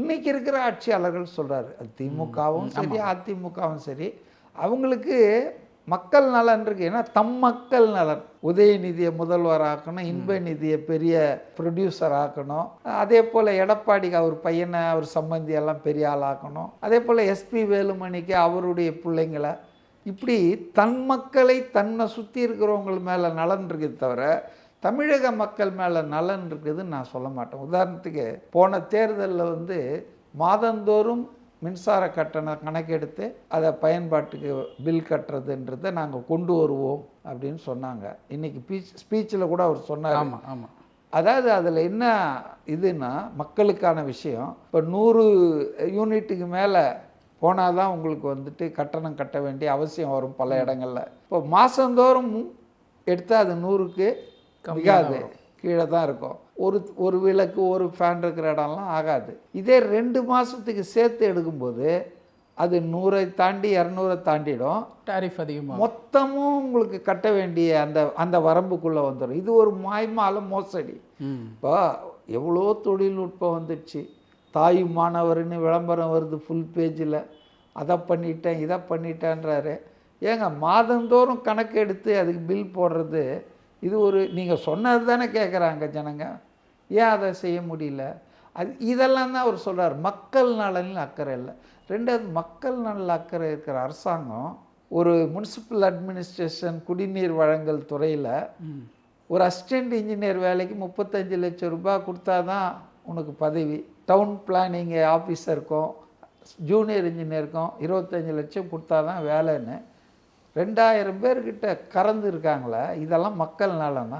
இன்னைக்கு இருக்கிற ஆட்சியாளர்கள் சொல்கிறாரு, அது திமுகவும் சரி அதிமுகவும் சரி, அவங்களுக்கு மக்கள் நலன் இருக்குது. ஏன்னா தம் மக்கள் நலன், உதயநிதியை முதல்வராக்கணும், இன்ப நிதியை பெரிய ப்ரொடியூசர் ஆக்கணும், அதே போல் எடப்பாடிக்கு அவர் பையனை அவர் சம்பந்தியெல்லாம் பெரிய ஆள் ஆக்கணும், அதே போல் எஸ்பி வேலுமணிக்கு அவருடைய பிள்ளைங்களை, இப்படி தன் மக்களை தன்னை சுற்றி இருக்கிறவங்க மேலே நலன் இருக்குது தவிர தமிழக மக்கள் மேலே நலன் இருக்குதுன்னு நான் சொல்ல மாட்டேன். உதாரணத்துக்கு போன தேர்தலில் மாதந்தோறும் மின்சார கட்டணம் கணக்கெடுத்து அதை பயன்பாட்டுக்கு பில் கட்டுறதுன்றதை நாங்கள் கொண்டு வருவோம் அப்படின்னு சொன்னாங்க. இன்றைக்கி ஸ்பீச்சில் கூட அவர் சொன்னார். ஆமாம். அதாவது அதில் என்ன இதுன்னா மக்களுக்கான விஷயம். இப்போ 100 யூனிட்டுக்கு மேலே போனால் தான் உங்களுக்கு கட்டணம் கட்ட வேண்டிய அவசியம் வரும் பல இடங்களில். இப்போ மாதந்தோறும் எடுத்தால் அது 100க்கு மிகாது, கீழே தான் இருக்கும். ஒரு விளக்கு ஒரு ஃபேன் இருக்கிற இடம்லாம் ஆகாது. இதே 2 மாதத்துக்கு சேர்த்து எடுக்கும்போது அது 100 தாண்டி 200 தாண்டிடும். டாரிஃப் அதிகமாக மொத்தமும் உங்களுக்கு கட்ட வேண்டிய அந்த வரம்புக்குள்ளே வந்துடும். இது ஒரு மாய்மால மோசடி. இப்போ எவ்வளோ தொழில்நுட்பம் வந்துடுச்சு. தாய் மாணவர்னு விளம்பரம் வருது ஃபுல் பேஜில், அதை பண்ணிட்டேன் இதை பண்ணிட்டேன்றாரு. ஏங்க மாதந்தோறும் கணக்கு எடுத்து அதுக்கு பில் போடுறது, இது ஒரு நீங்கள் சொன்னது தானே கேட்குறாங்க ஜனங்க, ஏன் அதை செய்ய முடியல? இதெல்லாம் தான் அவர் சொல்கிறார். மக்கள் நலனில் அக்கறை இல்லை. ரெண்டாவது, மக்கள் நலனில் அக்கறை இருக்கிற அரசாங்கம் ஒரு முனிசிபல் அட்மினிஸ்ட்ரேஷன் குடிநீர் வழங்கல் துறையில் ஒரு அசிஸ்டண்ட் இன்ஜினியர் வேலைக்கு 35 லட்சம் ரூபாய் கொடுத்தா தான் உனக்கு பதவி. டவுன் பிளானிங் ஆஃபீஸருக்கும் ஜூனியர் இன்ஜினியருக்கும் 25 லட்சம் கொடுத்தா தான் வேலைன்னு 2000 பேர்கிட்ட கறந்து இருக்காங்களே, இதெல்லாம் மக்கள் நலனா?